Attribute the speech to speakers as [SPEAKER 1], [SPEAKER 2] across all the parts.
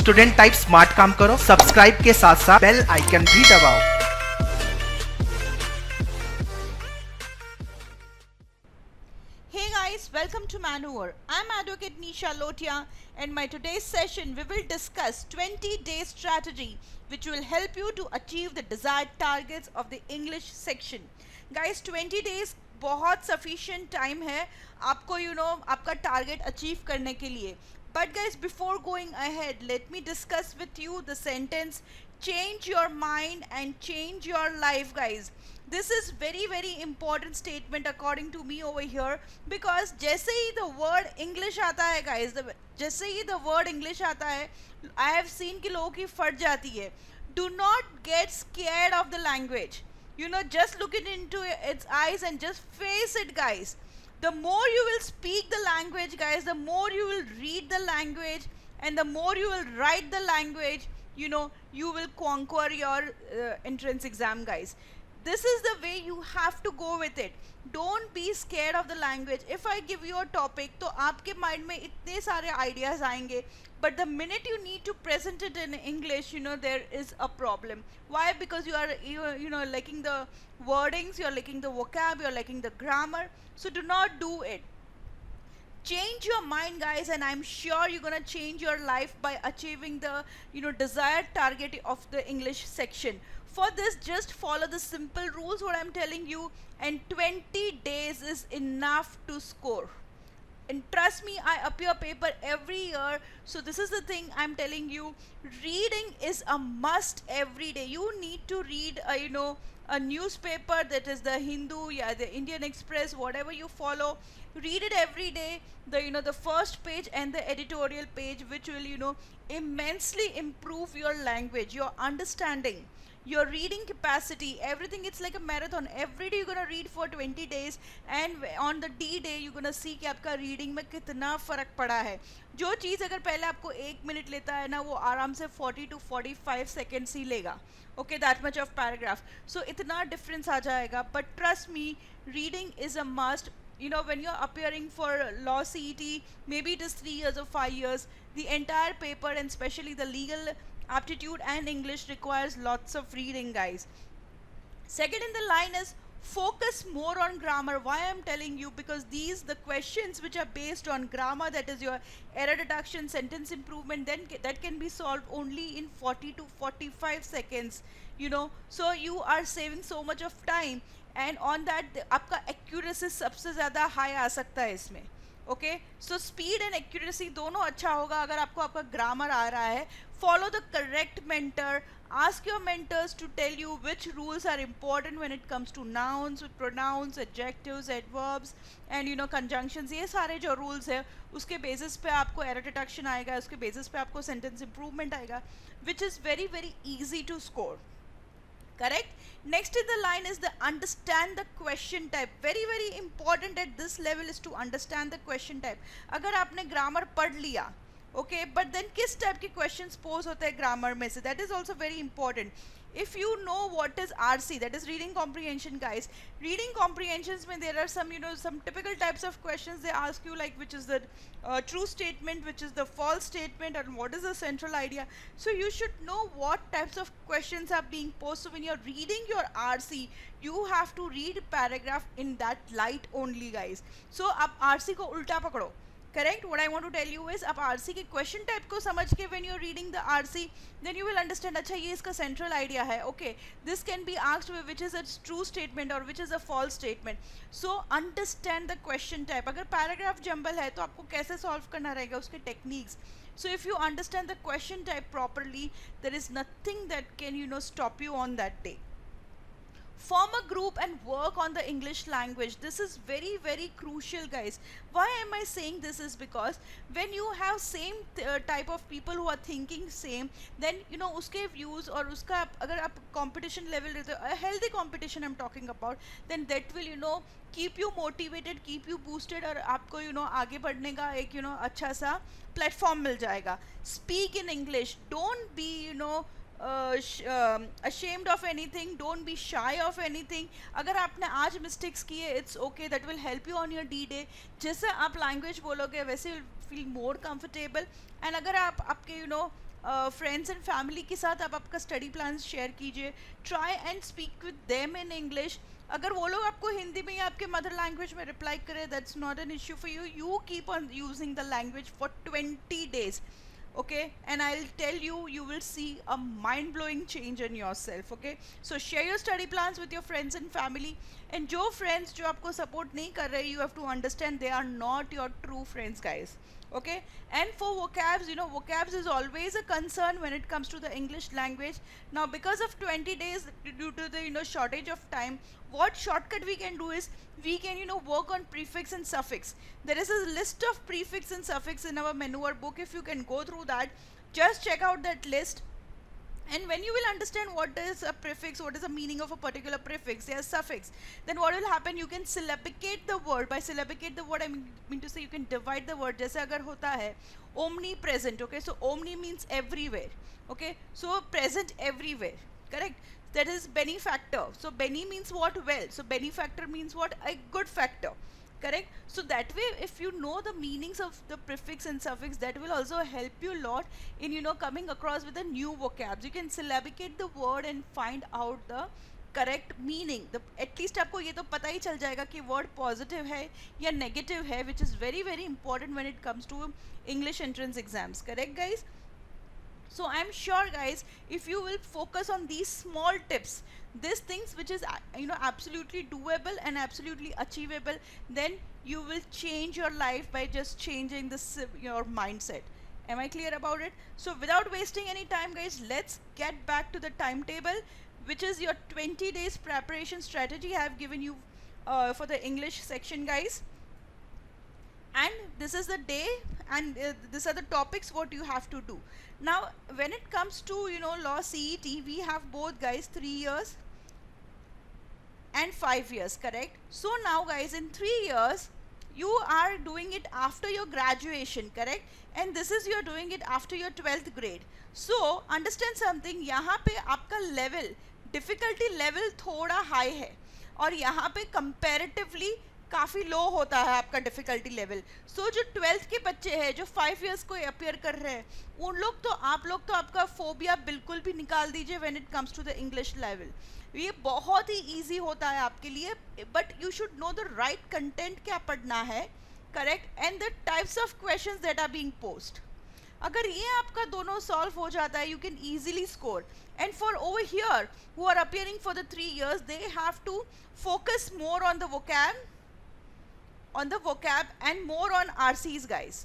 [SPEAKER 1] Student type smart काम करो, subscribe के साथ साथ बेल आइकन भी दबाओ।
[SPEAKER 2] Hey guys, welcome to Maneuver. I'm Advocate Nisha Lotia, and my today's session we will discuss 20-day strategy which will help you to achieve the desired targets of the English section. Guys, 20 days बहुत sufficient time है आपको आपका target achieve करने के लिए. But guys, before going ahead, let me discuss with you the sentence change your mind and change your life, guys. This is very important statement according to me over here, because जैसे ही the word English आता है guys, जैसे ही the word English आता है, I have seen कि लोगों की फट जाती है. Do not get scared of the language. Just look it into its eyes and just face it, guys. The more you will speak the language, guys, the more you will read the language, and the more you will write the language, you will conquer your entrance exam, guys. This is the way you have to go with it. Don't be scared of the language. If I give you a topic, तो आपके mind में इतने सारे ideas आएंगे, but the minute you need to present it in English, there is a problem. Why? Because you are lacking the wordings, you are lacking the vocab, you are lacking the grammar. So do not do it. Change your mind, guys, and I'm sure you're gonna change your life by achieving the desired target of the English section. For this, just follow the simple rules what I'm telling you, and 20 days is enough to score. And trust me, I appear paper every year, so this is the thing I'm telling you. Reading is a must every day. You need to read a newspaper, that is the Hindu, the Indian Express, whatever you follow. Read it every day, the first page and the editorial page, which will immensely improve your language, your understanding, your reading capacity, everything. It's like a marathon. Every day you're gonna read for 20 days, and on the D day you're gonna see कि आपका reading में कितना फर्क पड़ा है. जो चीज़ अगर पहले आपको 1 मिनट लेता है ना, वो आराम से 40 to 45 seconds ही लेगा. Okay, that much of paragraph. So इतना difference आ जाएगा. But trust me, reading is a must. When you're appearing for law CET, maybe it is 3 years or 5 years, the entire paper, and especially the legal aptitude and English, requires lots of reading, guys. Second in the line is focus more on grammar. Why I'm telling you? Because the questions which are based on grammar, that is your error deduction, sentence improvement, then that can be solved only in 40 to 45 seconds. So you are saving so much of time, and on that आपका accuracy सबसे ज़्यादा high आ सकता है इसमें. Okay, so speed and accuracy दोनों अच्छा होगा अगर आपको आपका grammar आ रहा है. Follow the correct mentor. Ask your mentors to tell you which rules are important when it comes to nouns, with pronouns, adjectives, adverbs, and conjunctions. ये सारे जो rules है, उसके basis पे आपको error deduction आएगा, उसके basis पे आपको sentence improvement आएगा, which is very easy to score. Correct? Next in the line is the understand the question type. Very important at this level is to understand the question type. अगर आपने grammar पढ़ लिया, okay, but then किस type के questions pose होते हैं grammar में से, that is also very important. If you know what is RC, that is reading comprehension, guys, reading comprehensions में there are some some typical types of questions they ask you, like which is the true statement, which is the false statement, and what is the central idea. So you should know what types of questions are being posed. So when you're reading your RC, you have to read paragraph in that light only, guys. So आप RC को उल्टा पकड़ो. Correct? What I want to tell you is, आप RC के question type को समझ के when you're reading the RC, then you will understand, अच्छा ये इसका central idea है. Okay, this can be asked which is a true statement or which is a false statement. So understand the question type. अगर paragraph jumble है तो आपको कैसे solve करना रहेगा, उसके techniques. So if you understand the question type properly, there is nothing that can stop you on that day. Form a group and work on the English language. This is very crucial, guys. Why am I saying this? Is because when you have same type of people who are thinking same, then uske views और उसका अगर आप competition level रहते हो, a healthy competition I'm talking about, then that will keep you motivated, keep you boosted, और आपको आगे बढ़ने का एक अच्छा सा platform मिल जाएगा. Speak in English. Don't be ashamed of anything. Don't be shy of anything. अगर आपने आज mistakes किए, it's okay, that will help you on your D day. जैसे आप language बोलोगे वैसे feel more comfortable. And अगर आप आपके फ्रेंड्स एंड फैमिली के साथ आप आपका स्टडी प्लान शेयर कीजिए. Try and speak with them in English. अगर वो लोग आपको हिंदी में या आपके मदर लैंग्वेज में रिप्लाई करें, that's not an issue for you. You keep on using the language for 20 days. Okay, and I'll tell you, you will see a mind-blowing change in yourself. Okay, so share your study plans with your friends and family. And जो friends जो आपको support नहीं कर रहे, you have to understand they are not your true friends, guys. Okay, and for vocabs, you know, vocabs is always a concern when it comes to the English language. Now because of 20 days, due to the shortage of time, what shortcut we can do is we can work on prefix and suffix. There is a list of prefix and suffix in our maneuver book. If you can go through that, just check out that list. And when you will understand what is a prefix, what is the meaning of a particular prefix, yes, suffix, then what will happen, you can syllabicate the word. By syllabicate the word, I mean to say you can divide the word. जैसे अगर होता है omnipresent, okay, so omni means everywhere, okay, so present everywhere, correct. That is benefactor, so bene means what, well, so benefactor means what, a good factor, correct. So that way, if you know the meanings of the prefix and suffix, that will also help you a lot in coming across with the new vocabs. You can syllabicate the word and find out the correct meaning. The at least आपको ये तो पता ही चल जाएगा कि word positive है या negative है, which is very very important when it comes to English entrance exams, correct guys. So I'm sure guys, if you will focus on these small tips, these things which is absolutely doable and absolutely achievable, then you will change your life by just changing this your mindset. Am I clear about it? So without wasting any time guys, let's get back to the timetable, which is your 20 days preparation strategy I have given you for the English section guys. And this is the day, and these are the topics what you have to do. Now when it comes to law CET, we have both guys 3 years and 5 years, correct. So now guys, in 3 years you are doing it after your graduation, correct, and this is you're doing it after your 12th grade. So understand something, यहाँ पे आपका level, difficulty level थोड़ा high है, और यहाँ पे comparatively काफ़ी लो होता है आपका डिफ़िकल्टी लेवल. सो जो 12th के बच्चे हैं जो 5 इयर्स को अपियर कर रहे हैं, उन लोग तो आप लोग तो आपका फोबिया बिल्कुल भी निकाल दीजिए when it comes to the English level. ये बहुत ही ईजी होता है आपके लिए, but you should know the right content क्या पढ़ना है, correct, and the types of questions that are being posed. अगर ये आपका दोनों सॉल्व हो जाता है, you can easily score. And for over here who are appearing for the 3 years, they have to focus more on the vocab and more on RCs guys.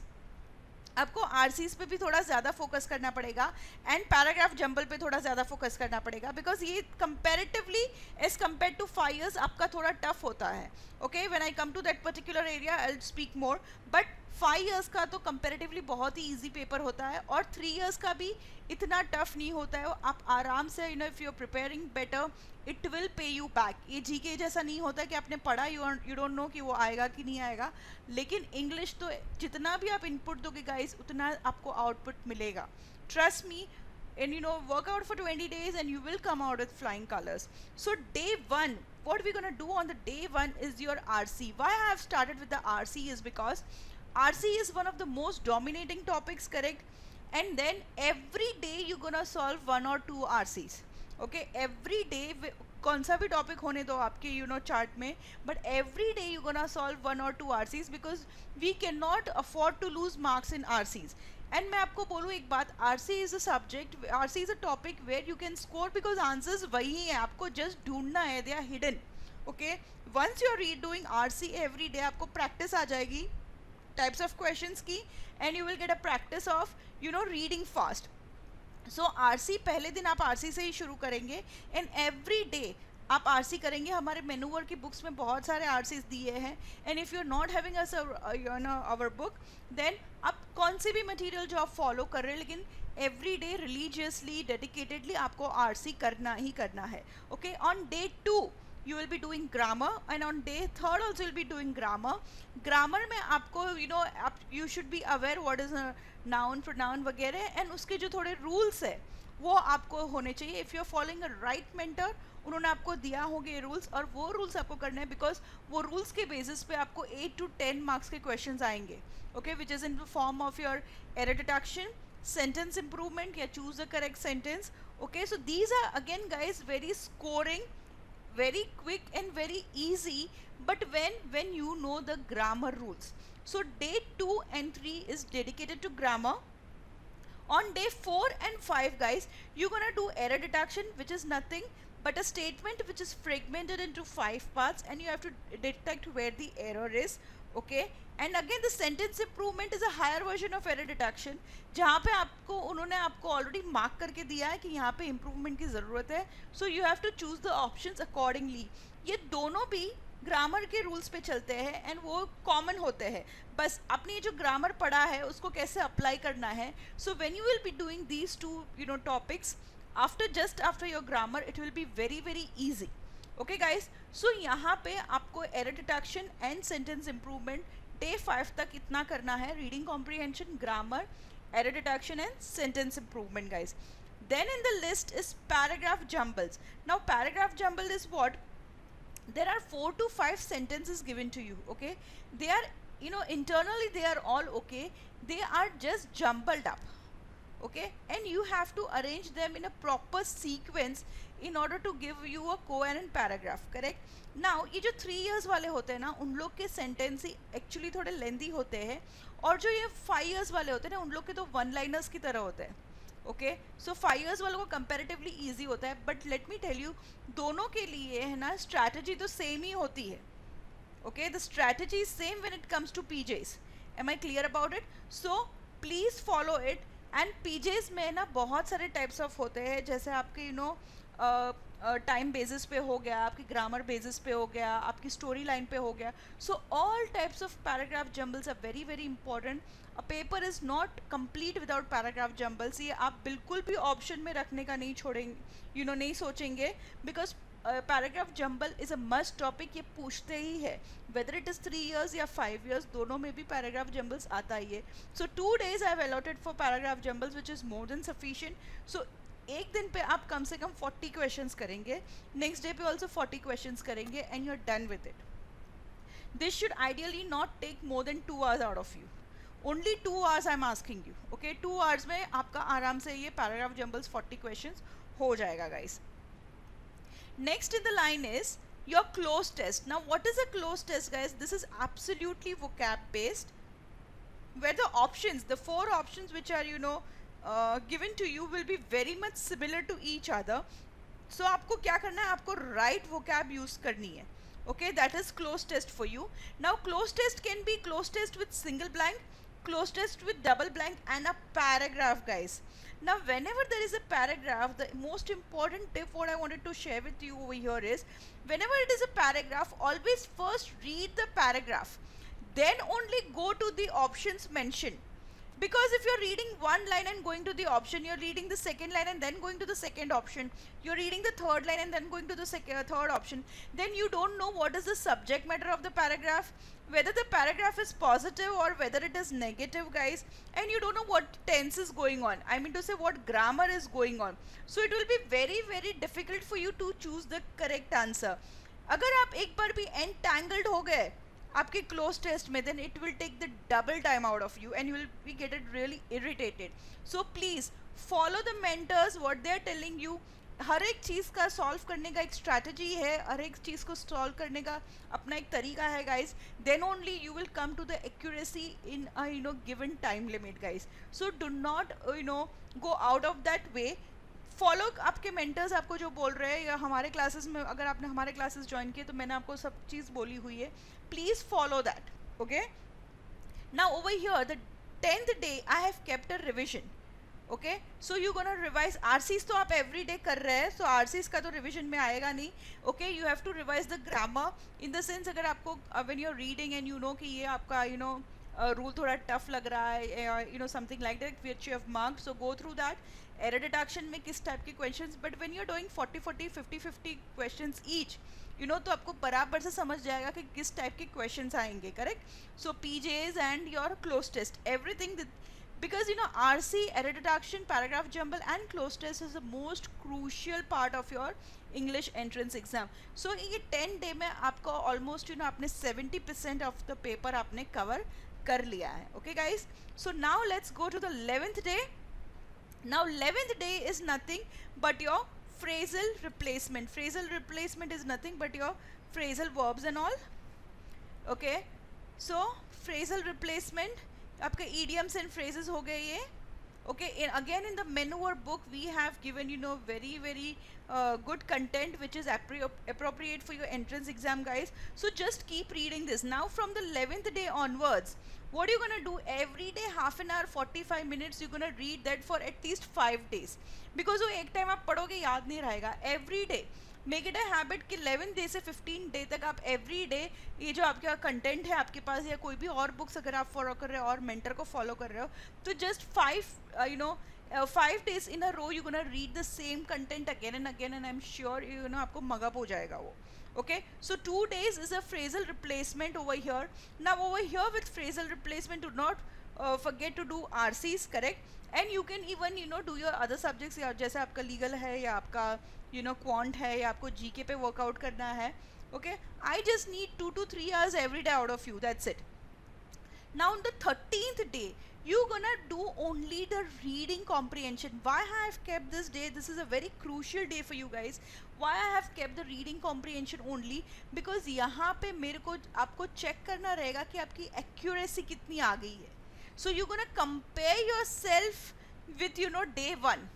[SPEAKER 2] आपको RCs पे भी थोड़ा ज़्यादा फोकस करना पड़ेगा एंड पैराग्राफ जंबल पे थोड़ा ज़्यादा फोकस करना पड़ेगा, बिकॉज ये comparatively as compare to 5 years आपका थोड़ा टफ होता है. Okay, when I come to that particular area I will speak more, but 5 years का तो कंपेरेटिवली बहुत ही ईजी पेपर होता है, और 3 years का भी इतना टफ नहीं होता है. आप आराम से if you are preparing better, it will pay you back. ये जीके जैसा नहीं होता कि आपने पढ़ा, यू डोंट नो कि वो आएगा कि नहीं आएगा, लेकिन इंग्लिश तो जितना भी आप इनपुट दोगे गाइस, उतना आपको आउटपुट मिलेगा. Trust me, and work out for 20 days and you will come out with flying colors. So day 1, what we're going to do on the day 1 is your RC. Why I have started with the RC is because RC is one of the most dominating topics, correct, and then every day you're going to solve 1 or 2 RCs. Okay, every day कौन सा भी topic होने दो आपके chart में, but every day you gonna solve 1 or 2 RCs, because we can not afford to lose marks in RCs. And मैं आपको बोलूँ एक बात, RC is a subject, RC is a topic where you can score, because answers वही हैं, आपको just ढूंढना है, they are hidden. Okay, once you are doing RC every day, आपको प्रैक्टिस आ जाएगी टाइप्स ऑफ क्वेश्चंस की, and you will get a practice of reading fast. So RC पहले दिन आप RC से ही शुरू करेंगे, एंड एवरी डे आप RC करेंगे. हमारे मेनूवर की बुक्स में बहुत सारे RCs दिए हैं, and if you are not having our book, then आप कौन से भी मटेरियल जो आप फॉलो कर रहे हैं, लेकिन एवरी डे रिलीजियसली डेडिकेटेडली आपको RC करना ही करना है. Okay, on day 2 you will be doing grammar, and on day 3rd also you'll be doing grammar. Grammar में आपको you should be aware what is a noun, pronoun वगैरह, and उसके जो थोड़े rules है वो आपको होने चाहिए. if you are following a right mentor, उन्होंने आपको दिया होंगे रूल्स, और वो रूल्स आपको करने हैं, बिकॉज वो रूल्स के बेसिस पे आपको 8 to 10 मार्क्स के क्वेश्चंस आएंगे. Okay, which is in the form of your error detection, sentence improvement या choose the correct sentence. Okay, so these are again guys very scoring, very quick and very easy, but when you know the grammar rules. So day 2 and 3 is dedicated to grammar. On day 4 and 5 guys, you're gonna do error detection, which is nothing but a statement which is fragmented into 5 parts, and you have to detect where the error is. Okay, and again the sentence improvement is a higher version of error detection, जहाँ पे आपको उन्होंने आपको already mark करके दिया है कि यहाँ पे इम्प्रूवमेंट की ज़रूरत है. So you have to choose the options accordingly. ये दोनों भी ग्रामर के रूल्स पे चलते हैं एंड वो कॉमन होते हैं. बस अपनी जो ग्रामर पढ़ा है उसको कैसे अप्लाई करना है. So when you will be doing these two topics after your grammar, it will be very very easy. Okay guys, so यहाँ पे आपको error detection and sentence improvement day 5 तक इतना करना है. reading comprehension, grammar, error detection and sentence improvement guys. Then in the list is paragraph jumbles. Now paragraph jumble is what? There are 4 to 5 sentences given to you. Okay, they are internally they are all okay, they are just jumbled up. Okay, and you have to arrange them in a proper sequence in order to give you a coherent paragraph. Correct? Now ये जो 3 years वाले होते हैं ना, उन लोग के sentence ही actually थोड़े लेंदी होते हैं, और जो ये 5 years वाले होते हैं ना, उन लोग के तो वन लाइनर्स की तरह होते हैं. ओके, सो 5 years वालों को कंपैरेटिवली ईजी होता है. But let me tell you, दोनों के लिए है ना स्ट्रैटेजी तो सेम ही होती है. Okay, the strategy is same when it comes to PJs. Am I clear about it? So please follow it. And PJs में ना बहुत सारे टाइप्स ऑफ होते हैं, जैसे आपके टाइम बेसिस पे हो गया, आपकी ग्रामर बेसिस पे हो गया, आपकी स्टोरी लाइन पे हो गया. So all types of paragraph jumbles are very very important. A paper is not complete without paragraph jumbles. ये आप बिल्कुल भी ऑप्शन में रखने का नहीं छोड़ेंगे, नहीं सोचेंगे, because paragraph jumble is a must topic. ये पूछते ही है वेदर इट इज़ 3 years या 5 years, दोनों में भी पैराग्राफ जंबल्स आता ही है. So 2 days I have allotted for paragraph jumbles which is more than sufficient. So एक दिन पे आप कम से कम 40 क्वेश्चंस करेंगे, नेक्स्ट डे पे ऑल्सो 40 क्वेश्चंस करेंगे, and you are done with it. This should ideally not take more than 2 hours out of you. Only 2 hours I am asking you. Okay, 2 hours में आपका आराम से ये पैराग्राफ जंबल्स 40 क्वेश्चंस हो जाएगा guys. Next in the line is your cloze test. Now what is a cloze test guys? This is absolutely vocab based, where the options, the 4 options which are given to you will be very much similar to each other. So आपको क्या करना है, आपको right vocab use करनी है. Okay, that is cloze test for you. Now cloze test can be cloze test with single blank, cloze test with double blank, and a paragraph guys. Now whenever there is a paragraph, the most important tip what I wanted to share with you over here is, whenever it is a paragraph, always first read the paragraph, then only go to the options mentioned. Because if you're reading one line and going to the option, you're reading the second line and then going to the second option, you're reading the third line and then going to the third option, then you don't know what is the subject matter of the paragraph, whether the paragraph is positive or whether it is negative guys, and you don't know what tense is going on, I mean to say what grammar is going on. So it will be very very difficult for you to choose the correct answer. अगर आप एक बार भी entangled हो गए आपके cloze test में, then it will take the double time out of you and you will be getting really irritated. So please follow the mentors what they are telling you. हर एक चीज़ का सॉल्व करने का एक strategy है, हर एक चीज़ को solve करने का अपना एक तरीका है guys. Then only you will come to the accuracy in a given time limit guys. So do not go out of that way. Follow आपके मेंटर्स आपको जो बोल रहे हैं, या हमारे क्लासेस में अगर आपने हमारे क्लासेस ज्वाइन किए तो मैंने आपको सब चीज़ बोली हुई है. Please follow that. Okay, now over here the 10th day I have kept a revision. Okay, so you gonna revise. RCs तो आप एवरी डे कर रहे हैं, सो आरसीज का तो रिविजन में आएगा नहीं. Okay, you have to revise the grammar in the sense, अगर आपको when you are reading and you know कि ये आपका रूल थोड़ा टफ लग रहा है, something like that which you have marked, so go through that. Error detection में किस टाइप के questions, but when you are doing 40 50 questions each, तो आपको बराबर से समझ जाएगा कि किस टाइप के क्वेश्चंस आएंगे. Correct? So PJs and your cloze test, everything, because RC, error detection, paragraph jumble and cloze test is the most crucial part of your English entrance exam. So ये 10 day में आपको almost आपने 70% of the paper आपने cover कर लिया है. Okay guys, so now let's go to the 11th day. Now 11th day is nothing but your phrasal replacement. Phrasal replacement is nothing but your phrasal verbs and all. Okay, so phrasal replacement आपका idioms and phrases हो गए ये. Okay, again in the Maneuver book we have given very good content which is appropriate for your entrance exam, guys. So just keep reading this. Now from the 11th day onwards, what are you gonna do? Every day half an hour 45 minutes you're gonna read that for at least 5 days, because वो एक time आप पढ़ोगे याद नहीं रहेगा. Every day make it a habit कि 11 day से 15 day तक आप एवरी डे ये जो आपका कंटेंट है आपके पास या कोई भी और बुक्स अगर आप फॉलो कर रहे हो और मेंटर को फॉलो कर रहे हो, तो just 5 days in a row you're gonna read the same content again and again, and I'm sure आपको मगअप हो जाएगा वो. Okay, so 2 days is a phrasal replacement over here. Now over here with phrasal replacement, do not forget to do RCs, correct? And you can even do your other subjects, या जैसे आपका legal है या आपका quant है या आपको GK पे workout करना है. Okay, I just need 2 to 3 hours every day out of you, that's it. Now on the 13th day you're gonna do only the reading comprehension. Why I have kept this day? This is a very crucial day for you guys. Why I have kept the reading comprehension only? Because यहाँ पे मेरे को आपको check करना रहेगा कि आपकी accuracy कितनी आ गई है. So you're gonna compare yourself with day 1.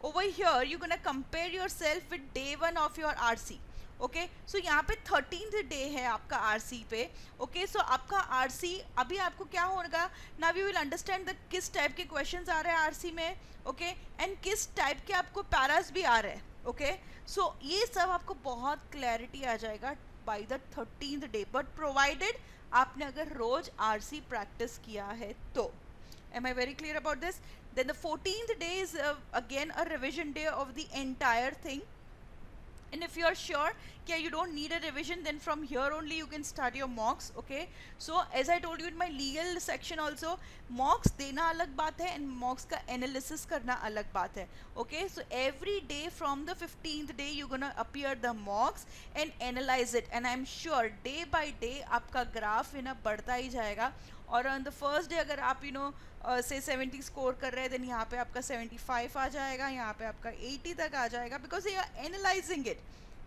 [SPEAKER 2] Over here you're gonna compare yourself with day 1 of your RC. Okay, सो यहाँ पे 13th डे है आपका आरसी पे. ओके, सो आपका आरसी अभी आपको क्या होगा ना, वी विल अंडरस्टैंड द किस टाइप के क्वेश्चंस आ रहे हैं आरसी में. ओके, एंड किस टाइप के आपको पैरास भी आ रहे हैं. ओके, सो ये सब आपको बहुत क्लैरिटी आ जाएगा by the 13th day, but provided आपने अगर रोज आरसी प्रैक्टिस किया है तो. Am I very clear about this? Then the 14th day is again a revision day of the entire thing. And if you are sure that you don't need a revision, then from here only you can start your mocks. Okay, so as I told you in my legal section also, mocks देना अलग बात है and mocks का analysis करना अलग बात है. Okay, so every day from the 15th day you're gonna appear the mocks and analyze it, and I'm sure day by day आपका graph बढ़ता ही जाएगा. और on the first day अगर आप से 70 स्कोर कर रहे हैं, देन यहाँ पे आपका 75 आ जाएगा, यहाँ पे आपका 80 तक आ जाएगा, because you are analysing it.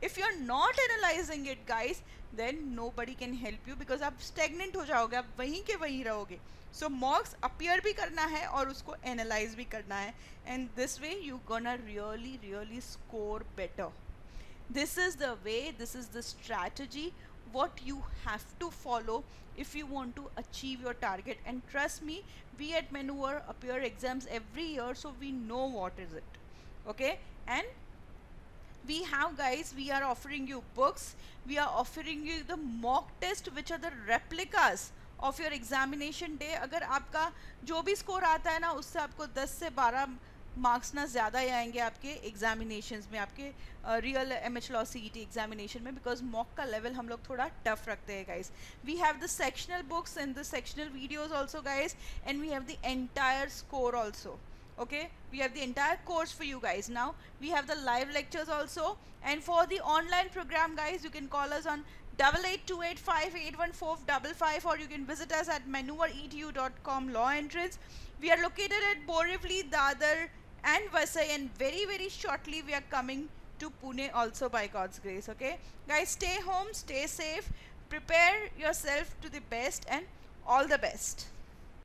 [SPEAKER 2] If you are not analysing it guys, then nobody can help you, because आप स्टेगनेंट हो जाओगे, आप वहीं के वहीं रहोगे. सो मॉक्स अपियर भी करना है और उसको एनालाइज भी करना है, and this way you gonna really score better. This is the way, this is the strategy what you have to follow if you want to achieve your target. And trust me, we at Maneuver appear exams every year, so we know what is it. Okay, and we have, guys, we are offering you books, we are offering you the mock test which are the replicas of your examination day. अगर आपका जो भी score आता है ना, उससे आपको 10 से 12 मार्क्स ना ज़्यादा ही आएंगे आपके एग्जामिनेशंस में, आपके real MH law CET examination में, बिकॉज मॉक का लेवल हम लोग थोड़ा टफ रखते हैं guys. We have the sectional books and the sectional videos also guys, and we have the entire score also. Okay, we have the entire course for you guys. Now we have the live lectures also, and for the online program, guys, you can call us on 8828581455, or you can visit us at maneuveredu.com law entrance. We are located at Borivali, Dadar and Vasai, and very shortly we are coming to Pune also, by God's grace. Okay guys, stay home, stay safe, prepare yourself to the best, and all the best.